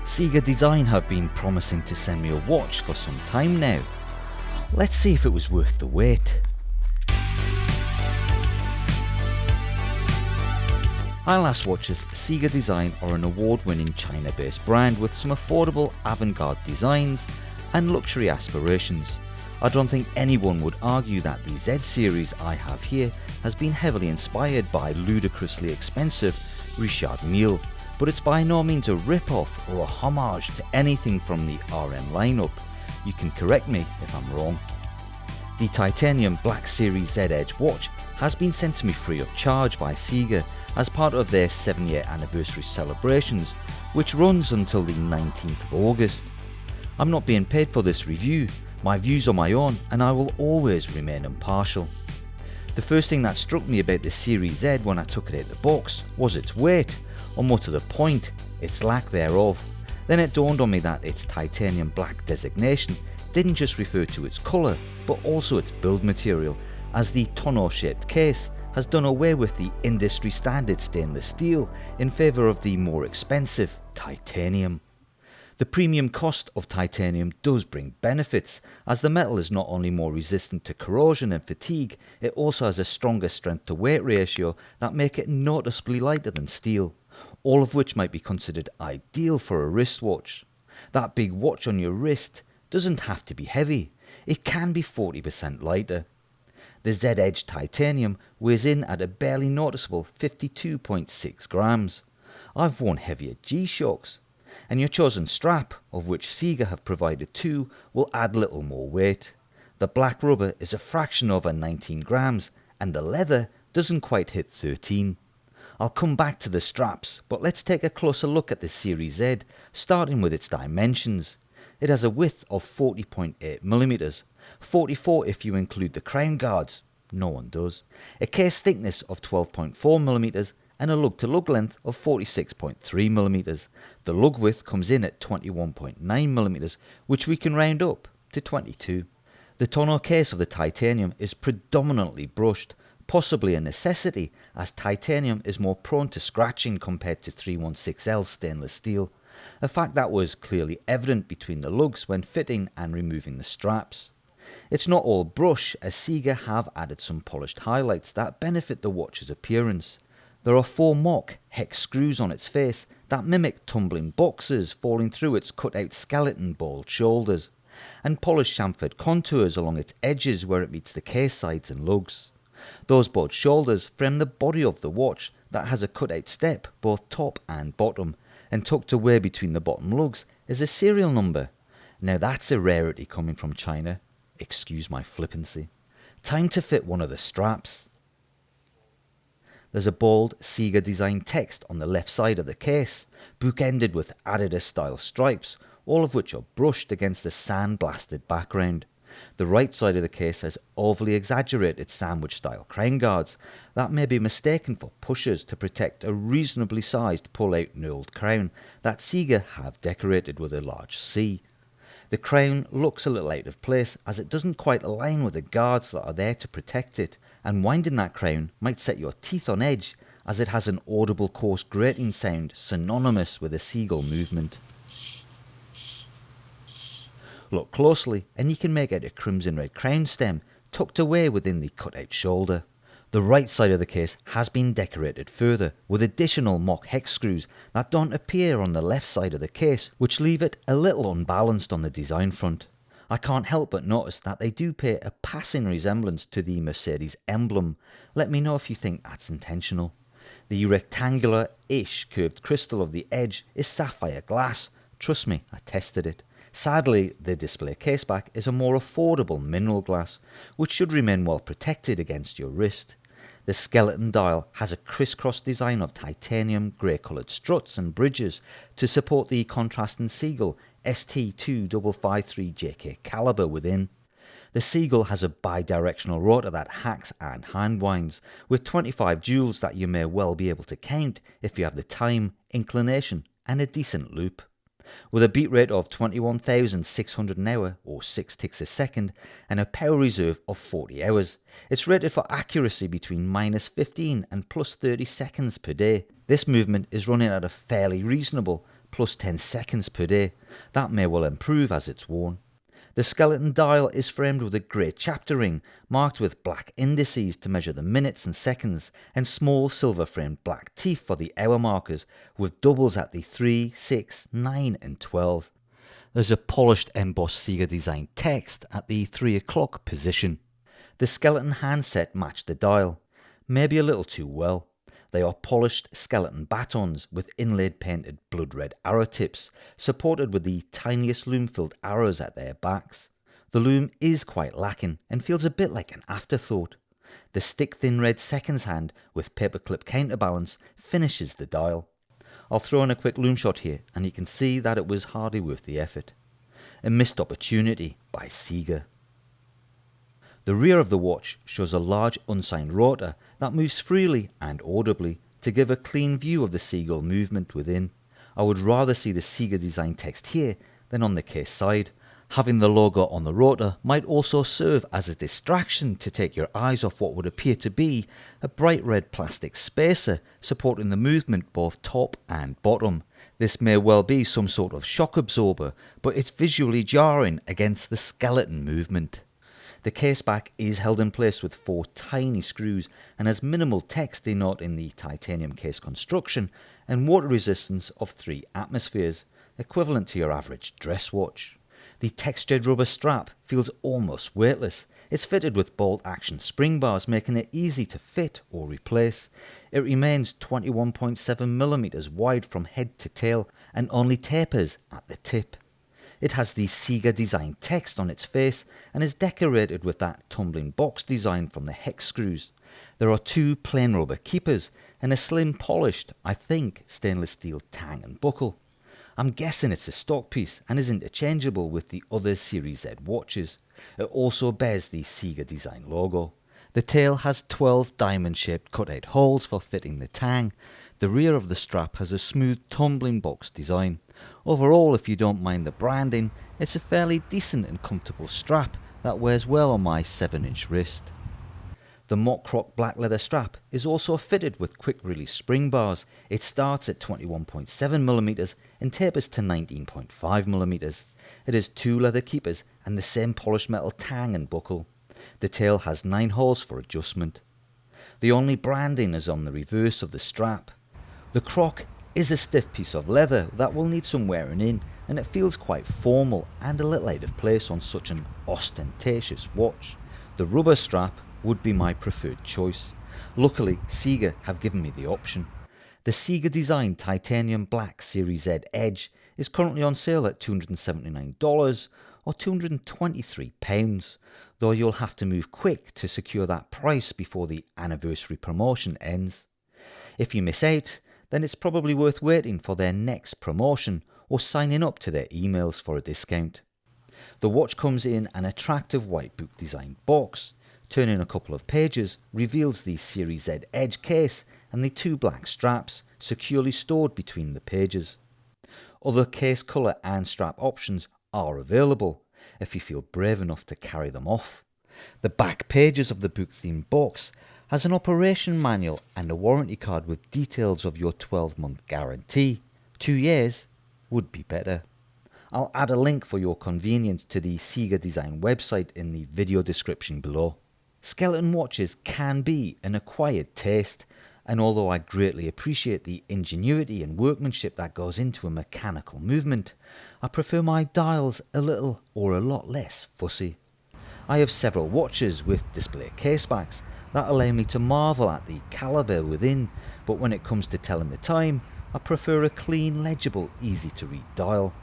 CIGA Design have been promising to send me a watch for some time now. Let's see if it was worth the wait. Eyelash watches CIGA Design are an award-winning China-based brand with some affordable avant-garde designs and luxury aspirations. I don't think anyone would argue that the Z series I have here has been heavily inspired by ludicrously expensive Richard Mille, but it's by no means a rip-off or a homage to anything from the RM lineup. You can correct me if I'm wrong. The titanium Black Series Z Edge watch has been sent to me free of charge by CIGA as part of their 7-year anniversary celebrations, which runs until the 19th of August. I'm not being paid for this review, my views are my own and I will always remain impartial. The first thing that struck me about the Series Z when I took it out of the box was its weight, or more to the point, its lack thereof. Then it dawned on me that its titanium black designation didn't just refer to its colour, but also its build material, as the tonneau-shaped case has done away with the industry standard stainless steel in favour of the more expensive titanium. The premium cost of titanium does bring benefits, as the metal is not only more resistant to corrosion and fatigue, it also has a stronger strength to weight ratio that make it noticeably lighter than steel, all of which might be considered ideal for a wristwatch. That big watch on your wrist doesn't have to be heavy, it can be 40% lighter. The Z Edge titanium weighs in at a barely noticeable 52.6 grams. I've worn heavier G-Shocks, and your chosen strap, of which CIGA have provided 2, will add little more weight. The black rubber is a fraction over 19 grams and the leather doesn't quite hit 13. I'll come back to the straps, but let's take a closer look at the Series Z, starting with its dimensions. It has a width of 40.8mm, 44 if you include the crown guards, no one does, a case thickness of 12.4mm and a lug-to-lug length of 46.3mm. The lug width comes in at 21.9mm, which we can round up to 22. The tonneau case of the titanium is predominantly brushed, possibly a necessity as titanium is more prone to scratching compared to 316L stainless steel, a fact that was clearly evident between the lugs when fitting and removing the straps. It's not all brush, as CIGA have added some polished highlights that benefit the watch's appearance. There are 4 mock hex screws on its face that mimic tumbling boxes falling through its cut-out skeleton bald shoulders, and polished chamfered contours along its edges where it meets the case sides and lugs. Those bald shoulders frame the body of the watch that has a cut-out step both top and bottom, and tucked away between the bottom lugs is a serial number. Now that's a rarity coming from China. Excuse my flippancy. Time to fit one of the straps. There's a bold CIGA Design text on the left side of the case, bookended with Adidas style stripes, all of which are brushed against the sand-blasted background. The right side of the case has overly exaggerated sandwich style crown guards that may be mistaken for pushers to protect a reasonably sized pull-out knurled crown that CIGA have decorated with a large C. The crown looks a little out of place as it doesn't quite align with the guards that are there to protect it, and winding that crown might set your teeth on edge as it has an audible coarse grating sound synonymous with a seagull movement. Look closely and you can make out a crimson red crown stem tucked away within the cut-out shoulder. The right side of the case has been decorated further with additional mock hex screws that don't appear on the left side of the case, which leave it a little unbalanced on the design front. I can't help but notice that they do pay a passing resemblance to the Mercedes emblem. Let me know if you think that's intentional. The rectangular-ish curved crystal of the edge is sapphire glass. Trust me, I tested it. Sadly, the display caseback is a more affordable mineral glass, which should remain well protected against your wrist. The skeleton dial has a crisscross design of titanium grey-coloured struts and bridges to support the contrasting Seagull ST2553JK calibre within. The Seagull has a bidirectional rotor that hacks and handwinds, with 25 joules that you may well be able to count if you have the time, inclination and a decent loop. With a beat rate of 21,600 an hour or 6 ticks a second and a power reserve of 40 hours, it's rated for accuracy between -15 and +30 seconds per day. This movement is running at a fairly reasonable plus 10 seconds per day. That may well improve as it's worn. The skeleton dial is framed with a grey chapter ring marked with black indices to measure the minutes and seconds, and small silver framed black teeth for the hour markers with doubles at the 3, 6, 9 and 12. There's a polished embossed CIGA Design text at the 3 o'clock position. The skeleton handset matched the dial, maybe a little too well. They are polished skeleton batons with inlaid painted blood red arrow tips, supported with the tiniest loom-filled arrows at their backs. The loom is quite lacking and feels a bit like an afterthought. The stick-thin red seconds hand with paperclip counterbalance finishes the dial. I'll throw in a quick loom shot here and you can see that it was hardly worth the effort. A missed opportunity by CIGA. The rear of the watch shows a large unsigned rotor that moves freely and audibly to give a clean view of the seagull movement within. I would rather see the CIGA Design text here than on the case side. Having the logo on the rotor might also serve as a distraction to take your eyes off what would appear to be a bright red plastic spacer supporting the movement both top and bottom. This may well be some sort of shock absorber, but it's visually jarring against the skeleton movement. The case back is held in place with 4 tiny screws and has minimal text denoting the titanium case construction and water resistance of 3 atmospheres, equivalent to your average dress watch. The textured rubber strap feels almost weightless. It's fitted with bolt action spring bars, making it easy to fit or replace. It remains 21.7mm wide from head to tail and only tapers at the tip. It has the CIGA Design text on its face and is decorated with that tumbling box design from the hex screws. There are 2 plain rubber keepers and a slim polished, I think, stainless steel tang and buckle. I'm guessing it's a stock piece and is interchangeable with the other Series Z watches. It also bears the CIGA Design logo. The tail has 12 diamond-shaped cut-out holes for fitting the tang. The rear of the strap has a smooth tumbling box design. Overall, if you don't mind the branding, it's a fairly decent and comfortable strap that wears well on my 7-inch wrist. The mock croc black leather strap is also fitted with quick release spring bars. It starts at 21.7mm and tapers to 19.5mm. It has 2 leather keepers and the same polished metal tang and buckle. The tail has 9 holes for adjustment. The only branding is on the reverse of the strap. The croc is a stiff piece of leather that will need some wearing in, and it feels quite formal and a little out of place on such an ostentatious watch. The rubber strap would be my preferred choice. Luckily, CIGA have given me the option. The CIGA Design Titanium Black Series Z Edge is currently on sale at $279 or £223, though you'll have to move quick to secure that price before the anniversary promotion ends. If you miss out, then it's probably worth waiting for their next promotion or signing up to their emails for a discount. The watch comes in an attractive white book design box. Turning a couple of pages reveals the Series Z Edge case and the 2 black straps securely stored between the pages. Other case colour and strap options are available if you feel brave enough to carry them off. The back pages of the book themed box has an operation manual and a warranty card with details of your 12-month guarantee. 2 years would be better. I'll add a link for your convenience to the CIGA Design website in the video description below. Skeleton watches can be an acquired taste, and although I greatly appreciate the ingenuity and workmanship that goes into a mechanical movement, I prefer my dials a little or a lot less fussy. I have several watches with display casebacks that allow me to marvel at the calibre within, but when it comes to telling the time, I prefer a clean, legible, easy to read dial.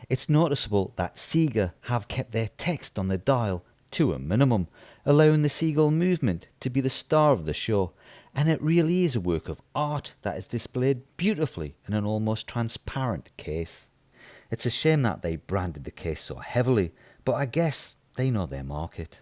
It's noticeable that CIGA have kept their text on the dial to a minimum, allowing the seagull movement to be the star of the show, and it really is a work of art that is displayed beautifully in an almost transparent case. It's a shame that they branded the case so heavily, but I guess they know their market.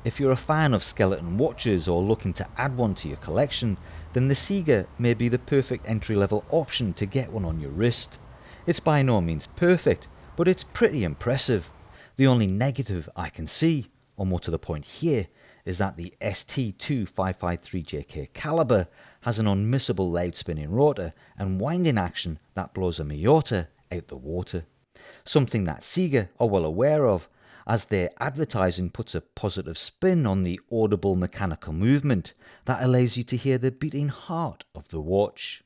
If you're a fan of skeleton watches or looking to add one to your collection, then the CIGA may be the perfect entry-level option to get one on your wrist. It's by no means perfect, but it's pretty impressive. The only negative I can see, or more to the point here, is that the ST2553JK caliber has an unmissable loud spinning rotor and winding action that blows a Miata out the water. Something that CIGA are well aware of, as their advertising puts a positive spin on the audible mechanical movement that allows you to hear the beating heart of the watch.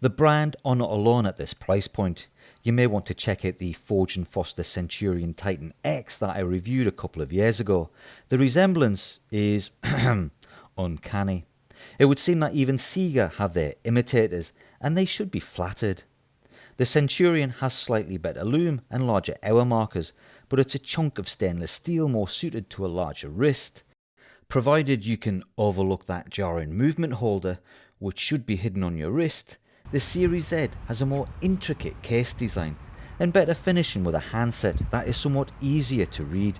The brand are not alone at this price point. You may want to check out the Forge & Foster Centurion Titan X that I reviewed a couple of years ago. The resemblance is uncanny. It would seem that even CIGA have their imitators, and they should be flattered. The Centurion has slightly better lume and larger hour markers, but it's a chunk of stainless steel more suited to a larger wrist. Provided you can overlook that jarring movement holder, which should be hidden on your wrist, the Series Z has a more intricate case design and better finishing with a handset that is somewhat easier to read,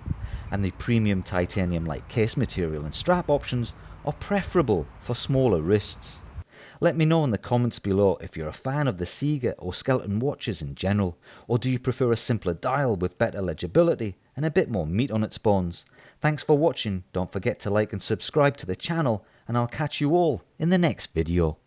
and the premium titanium-like case material and strap options are preferable for smaller wrists. Let me know in the comments below if you're a fan of the CIGA or Skeleton watches in general, or do you prefer a simpler dial with better legibility and a bit more meat on its bones. Thanks for watching, don't forget to like and subscribe to the channel, and I'll catch you all in the next video.